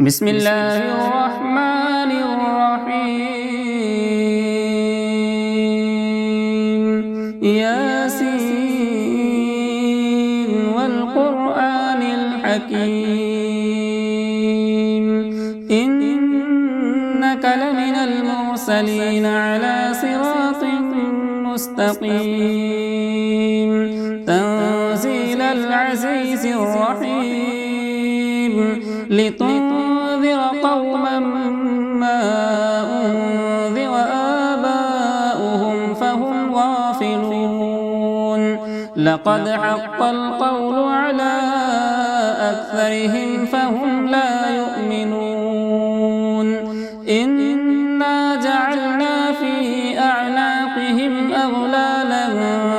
بسم الله الرحمن الرحيم ياسين والقرآن الحكيم إنك لمن المرسلين على صراط مستقيم تنزيل العزيز الرحيم لتنذر قوما ما أنذر آباؤهم فهم غافلون لقد حق القول على أكثرهم فهم لا يؤمنون إنا جعلنا في أعناقهم أغلالا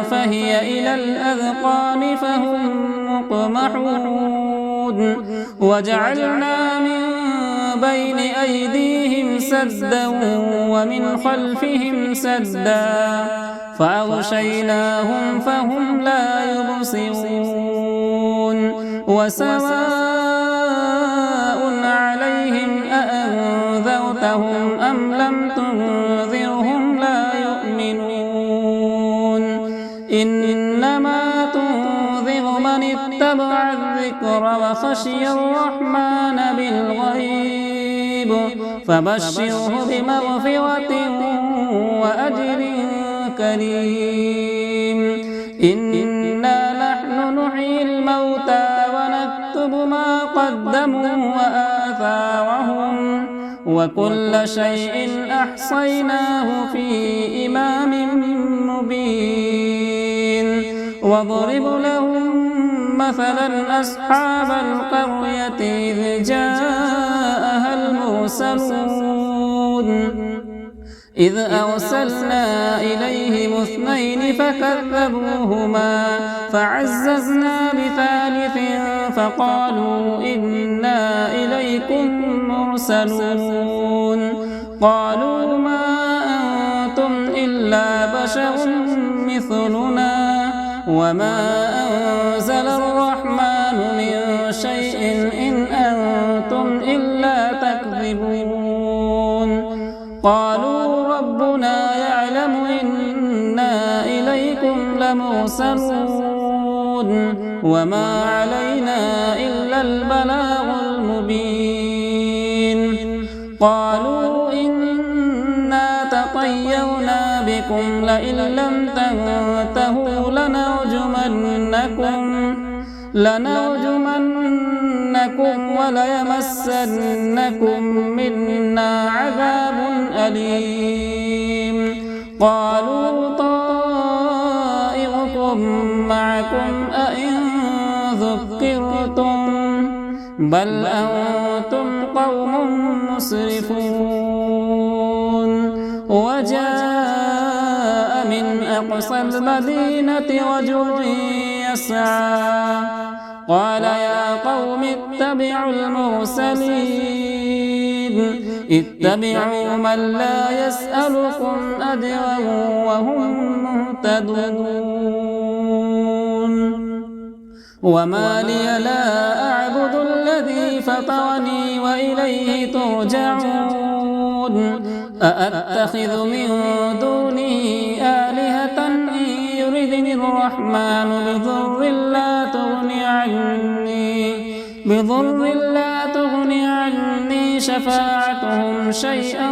فهي إلى الأذقان فهم مقمحون وجعلنا من بين أيديهم سدا ومن خلفهم سدا فأغشيناهم فهم لا يبصرون وسواء عليهم أأنذرتهم أم لم تنذرهم لا يؤمنون إنما تنذر من اتبع الذكر وخشي الرحمن بالغيب فبشره بمغفرة وأجر كريم إنا نحن نحيي الموتى ونكتب ما قدموا وآثارهم وكل شيء أحصيناه في إمام مبين واضرب لهم مثلا أصحاب القرية إذ جاءها المرسلون إذ أرسلنا إليهم اثنين فكذبوهما فعززنا بثالث فقالوا إنا إليكم مرسلون قالوا ما أنتم إلا بشر مثلنا وما أنزل الرحمن من شيء إن أنتم إلا تكذبون قالوا ربنا يعلم إنا إليكم لمرسلون وما علينا إلا البلاغ المبين قالوا إنا تطيرنا بكم لئن لم تنتهوا لنرجمنكم وليمسنكم منا عذاب أليم قالوا طائركم معكم أئن ذكرتم بل أنتم قوم مسرفون وجاء من أقصى المدينة رجل يسعى قال يا قوم اتبعوا المرسلين اتبعوا من لا يسألكم أجرا وهم مهتدون وما لي لا أعبد الذي فطرني وإليه ترجعون أأتخذ من دونه آلهة إن يردني الرحمن بضر لا تغني عني شفاعتهم شيئا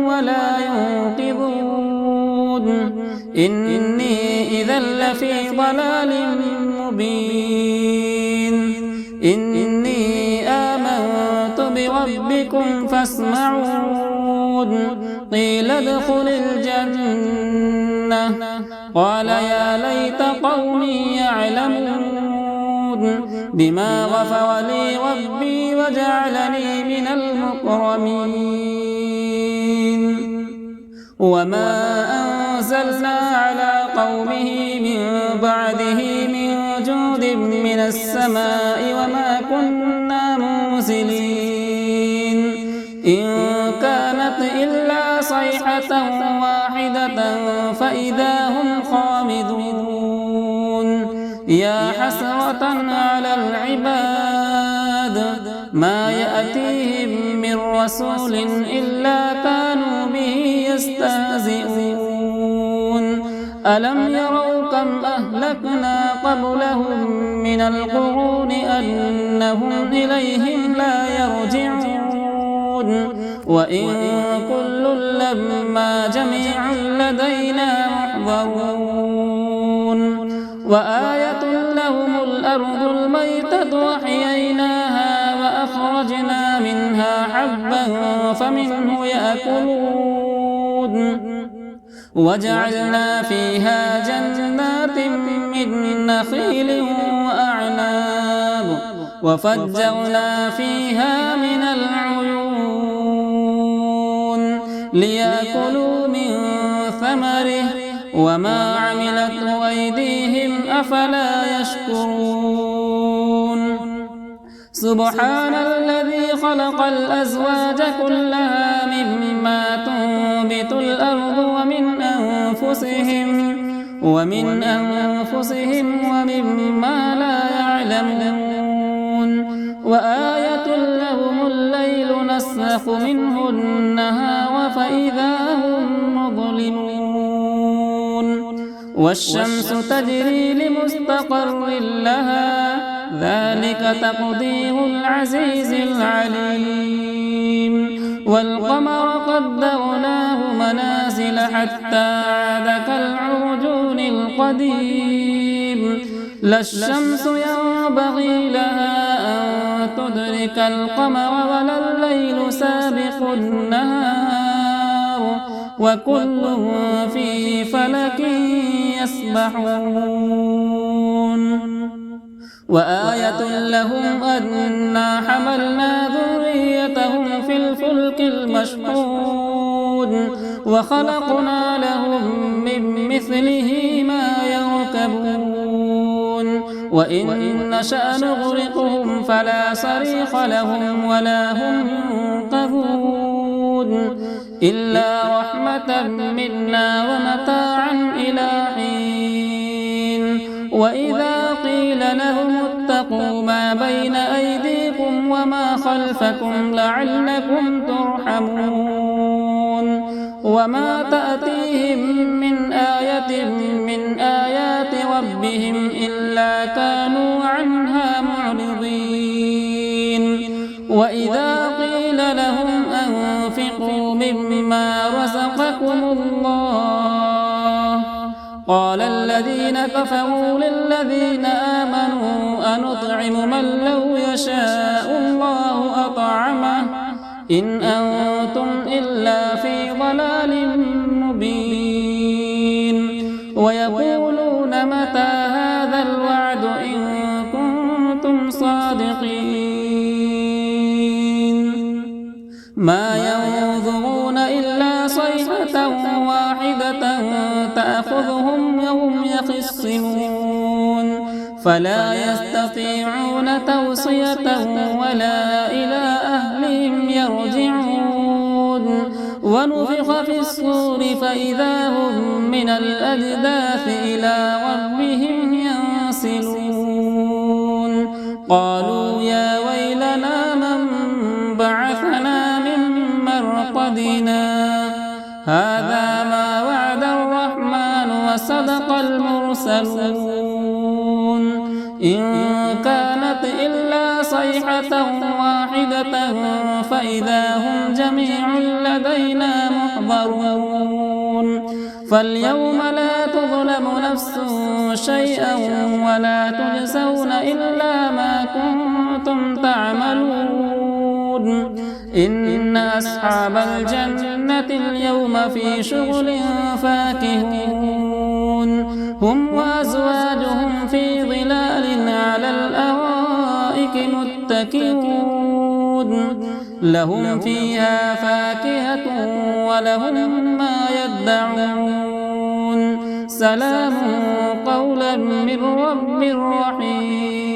ولا ينقذون إني إذا لفي ضلال مبين إني آمنت بربكم فاسمعون قيل ادخل الجنة قال يا ليت قومي يعلمون بما غفر لي ربي وجعلني من المكرمين وما أنزلنا على قومه من بعده من جود من السماء وما كنا منزلين إن كانت إلا صيحة واحدة فإذا هم خامدون يا حسرة على العباد ما يأتيهم من رسول إلا كانوا به يستهزئون ألم يروا كم أهلكنا قبلهم من القرون أنهم إليهم لا يرجعون وإن كل لما جميع لدينا محضرون وآية لهم الأرض الميتة وأحييناها وأخرجنا منها حبا فمنه يأكلون وجعلنا فيها جنات من نخيل وأعناب وفجرنا فيها من العيون ليأكلوا من ثمره وما عملته أيديهم أفلا يشكرون سبحان الذي خلق الأزواج كلها مما تنبت الأرض ومن أنفسهم ومما لا يعلمون وآية لهم الليل نسلخ منه النهار فإذا هم مظلمون والشمس تجري لمستقر لها ذلك تقدير العزيز العليم والقمر قدرناه منازل حتى عاد كالعرجون القديم لا الشمس ينبغي لها أن تدرك القمر ولا الليل سابق النهار وكل في فلك يسبحون وآية لهم أنا حملنا ذريتهم في الفلك المشحون وخلقنا لهم من مثله ما يركبون وإن نشأ نغرقهم فلا صريخ لهم ولا هم ينقذون إلا رحمة منا ومتاعا إلى حين وإذا قيل لهم اتقوا ما بين أيديكم وما خلفكم لعلكم ترحمون وما تأتيهم من آية من آيات ربهم إلا كانوا عنها معرضين وإذا قيل لهم أنفقوا مما رزقكم الله قال الذين كفروا للذين آمنوا أنطعم من لو يشاء الله أطعمه إن أنتم إلا في ضلال مبين ويقولون متى هذا الوعد إن كنتم صادقين ما ينظرون إلا صيحة واحدة تأخذهم وهم يخصمون فلا يستطيعون توصية ولا إلى أهلهم يرجعون ونفخ في الصور فإذا هم من الأجداث إلى ربهم ينسلون قالوا يا ويلنا من بعثنا من مرقدنا هذا ما وعد الرحمن وصدق المرسلون إن كانت إلا صيحة واحدة فإذا هم جميع لدينا محضرون فاليوم لا تظلم نفس شيئا ولا تجزون إلا ما كنتم تعملون إن أصحاب الجنة اليوم في شغل فاكهون هم وأزواجهم في ظلال على الأرائك متكئون لهم فيها فاكهة ولهم ما يدعون سلام قولا من رب رحيم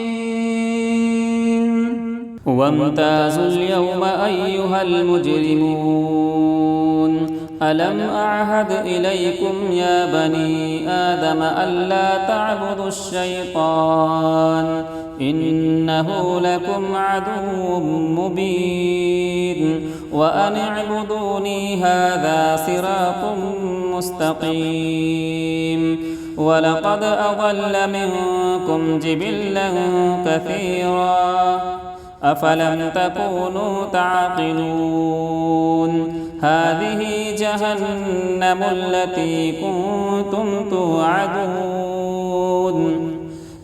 وامتازوا اليوم أيها المجرمون ألم أعهد إليكم يا بني آدم ألا تعبدوا الشيطان إنه لكم عدو مبين وأن اعبدوني هذا صراط مستقيم ولقد أضل منكم جبلا كثيرا أفلم تكونوا تعقلون هذه جهنم التي كنتم توعدون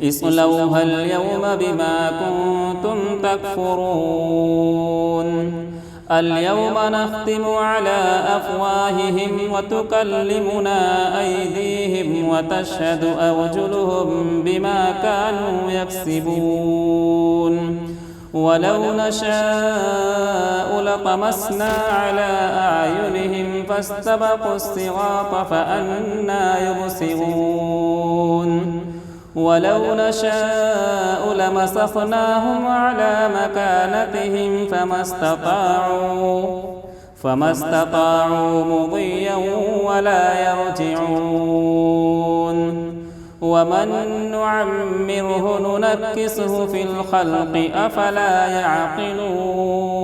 اصلوها اليوم بما كنتم تكفرون اليوم نختم على أفواههم وتكلمنا أيديهم وتشهد أرجلهم بما كانوا يكسبون ولو نشاء لطمسنا على أعينهم فاستبقوا الصراط فأنى يبصرون ولو نشاء لمسخناهم على مكانتهم فما استطاعوا مضيا ولا يرجعون ومن نعمره ننكسه في الخلق أفلا يعقلون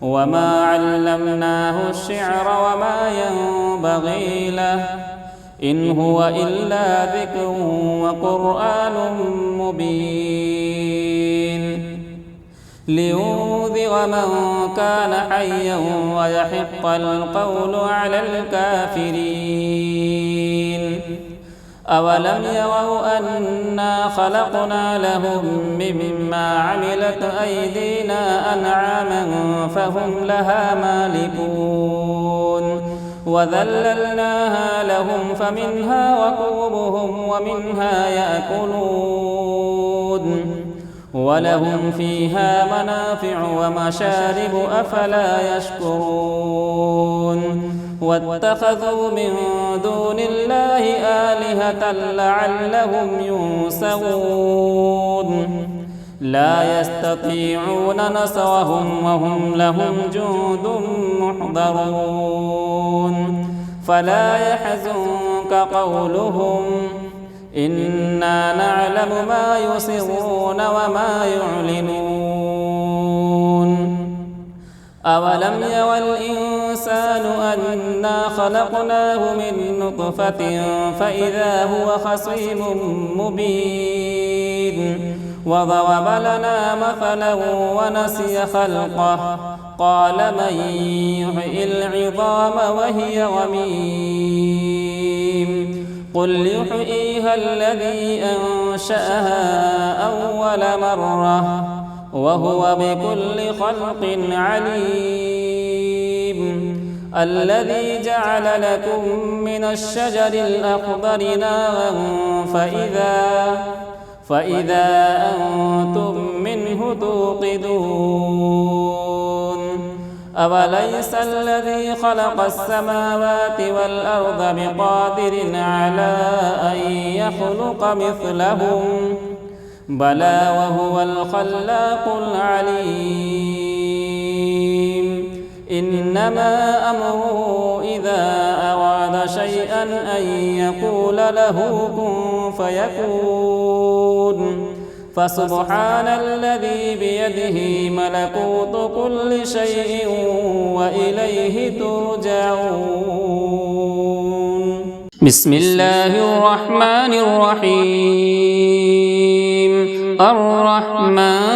وما علمناه الشعر وما ينبغي له إن هو إلا ذكر وقرآن مبين لينذر من كان حيا ويحق القول على الكافرين أولم يروا أنا خلقنا لهم مما عملت أيدينا أنعاما فهم لها مالكون وذللناها لهم فمنها ركوبهم ومنها يأكلون ولهم فيها منافع ومشارب أفلا يشكرون واتخذوا من دون الله آلهة لعلهم ينصرون لا يستطيعون نصرهم وهم لهم جند محضرون فلا يحزنك قولهم إنا نعلم ما يسرون وما يعلنون أولم ير الإنسان أنا خلقناه من نطفة فإذا هو خصيم مبين وضرب لنا مثلا ونسي خلقه قال من يحيي العظام وهي رميم قل يحييها الذي أنشأها أول مرة وهو بكل خلق عليم الذي جعل لكم من الشجر الأخضر نارا فإذا أنتم منه توقدون أوليس الذي خلق السماوات والأرض بقادر على أن يخلق مثلهم بلى وهو الخلاق العليم إنما أمره إذا أراد شيئا أن يقول له كن فيكون فسبحان الذي بيده ملكوت كل شيء وإليه ترجعون بسم الله الرحمن الرحيم الرحمن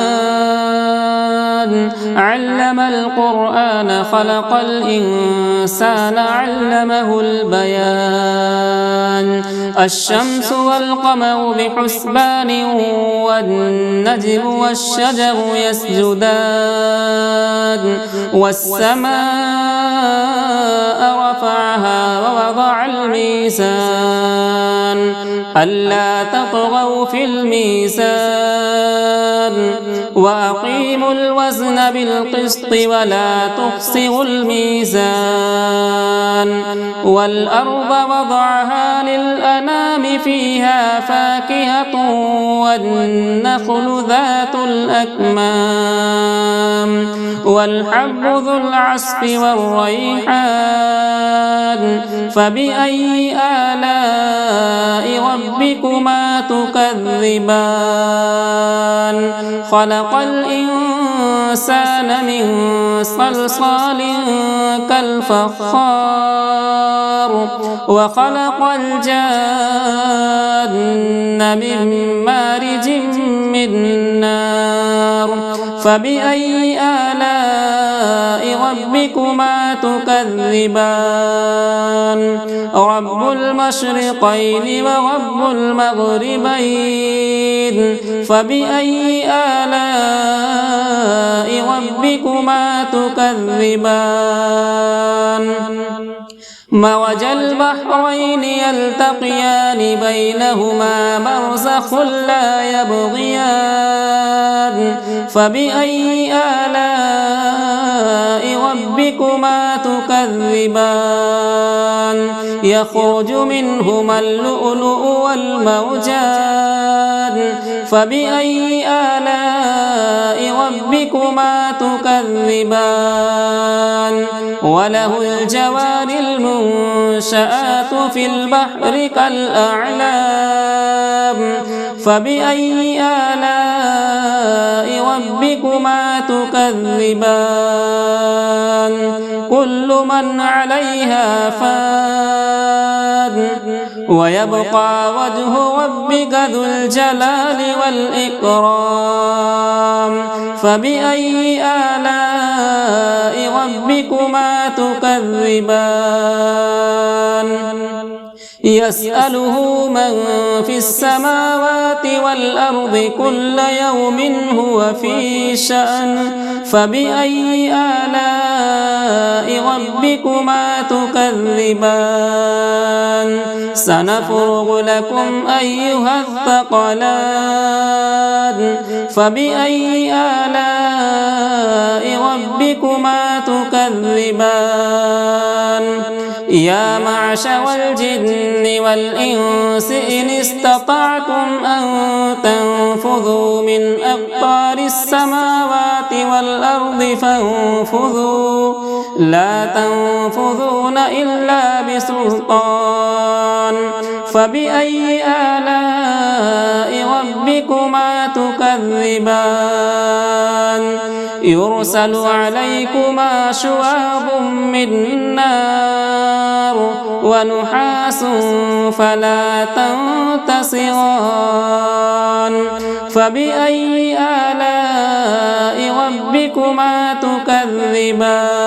علم القرآن خلق الإنسان علمه البيان الشمس والقمر بحسبان والنجم والشجر يسجدان والسماء رفعها ووضع الميزان ألا تطغوا في الميزان وأقيموا الوزن بالقسط ولا تخسروا الميزان والأرض وضعها للأنام فيها فاكهة والنخل ذات الأكمام والحب ذو العصف والريحان فبأي آلاء ربكما تكذبان خلق الإنسان من صلصال كالفخار وخلق الجان من مارج من نار فبأي آلاء ربكما تكذبان رب المشرقين ورب المغربين فبأي آلاء ربكما تكذبان مرج البحرين يلتقيان بينهما برزخ لا يبغيان فبأي آلاء ربكما تكذبان يخرج منهما اللؤلؤ والمرجان فبأي آلاء ربكما تكذبان وله الجوار المنشآت في البحر كالأعلام فبأي آلاء ربكما تكذبان كل من عليها فان ويبقى وجه ربك ذو الجلال والإكرام فبأي آلاء ربكما تكذبان يسأله من في السماوات والأرض كل يوم هو في شأن فبأي آلاء ربكما تكذبان سنفرغ لكم أيها الثقلان فبأي آلاء ربكما تكذبان يا معشر الجن والإنس إن استطعتم أن تنفذوا من أقطار السماوات والأرض فانفذوا لا تنفذون إلا بسلطان فبأي آلاء ربكما تكذبان يرسل عليكما شواظ من نار ونحاس فلا تنتصران فبأي آلاء ربكما تكذبان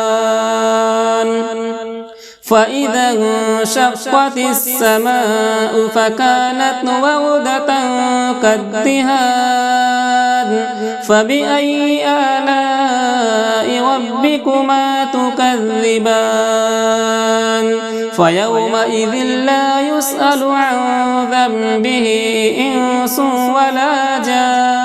فإذا انشقت السماء فكانت وردة كالدهان فبأي آلاء ربكما تكذبان فيومئذ لا يسأل عن ذنبه إنس ولا جان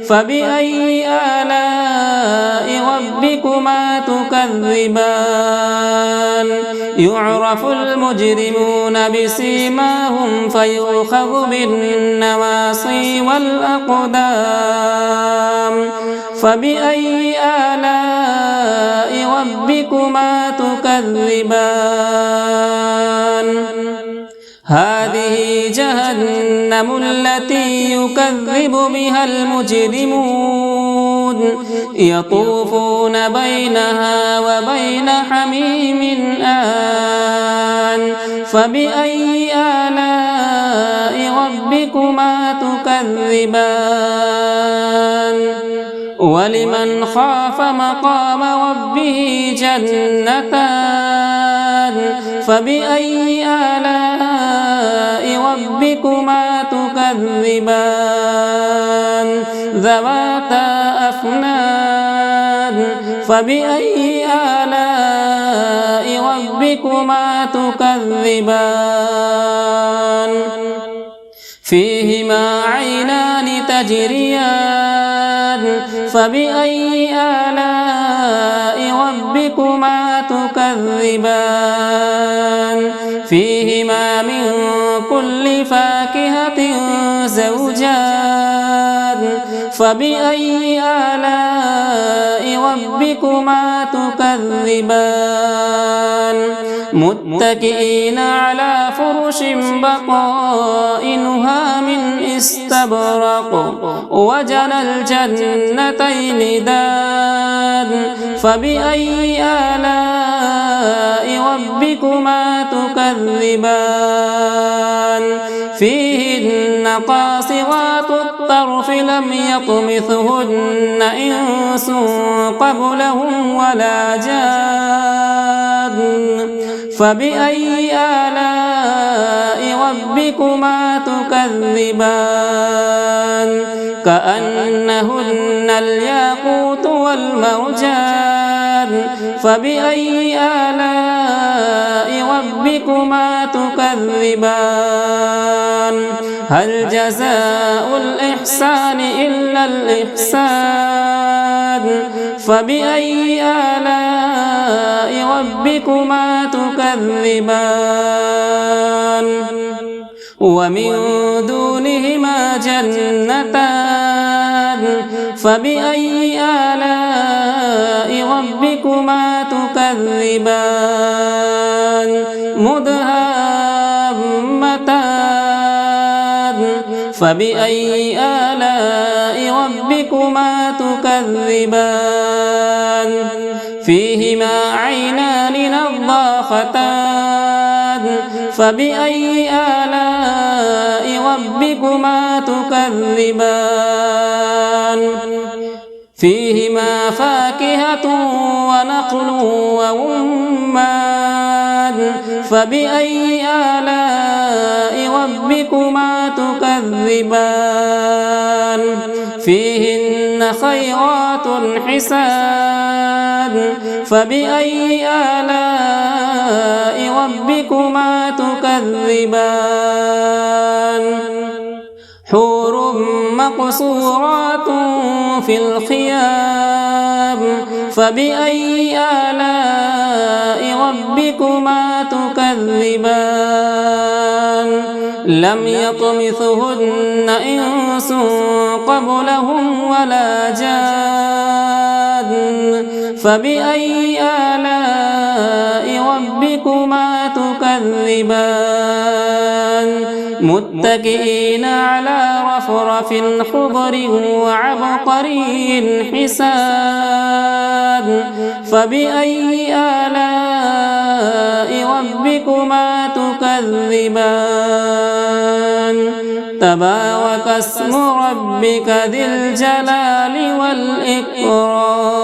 فبأي آلاء ربكما تكذبان يعرف المجرمون بسيماهم فيؤخذ بالنواصي والأقدام فبأي آلاء ربكما تكذبان هذه جهنم التي يكذب بها المجرمون يطوفون بينها وبين حميم آن فبأي آلاء ربكما تكذبان ولمن خاف مقام ربه جنتان فبأي آلاء ربكما تكذبان ذواتا أفنان فبأي آلاء ربكما تكذبان فيهما عينان تجريان فبأي آلاء ربكما تكذبان فيهما من كل فاكهة زوجان فبأي آلاء ربكما تكذبان متكئين على فرش بطائنها من استبرق وجنى الجنتين دان فبأي آلاء ربكما تكذبان فيهن قاصرات الطرف لم يطمثهن إنس قبلهم ولا جان فبأي آلاء ربكما تكذبان كأنهن الياقوت والمرجان فبأي آلاء ربكما تكذبان هل جزاء الإحسان إلا الإحسان فبأي آلاء ربكما تكذبان ومن دونهما جنتان فبأي آلاء ربكما تكذبان مدهامتان فبأي آلاء ربكما تكذبان فيهما عينان نضاختان فبأي آلاء ربكما تكذبان فيهما فاكهة ونخل ورمان فبأي آلاء ربكما تكذبان فيهن خيرات حسان فبأي آلاء ربكما تكذبان حور مقصورات في الخيام فبأي آلاء ربكما تكذبان لم يطمثهن إنس قبلهم ولا جان فبأي آلاء ربكما تكذبان متكئين على رفرف خضر وعبقري حسان فبأي آلاء ربكما تكذبان تبارك اسم ربك ذي الجلال والإكرام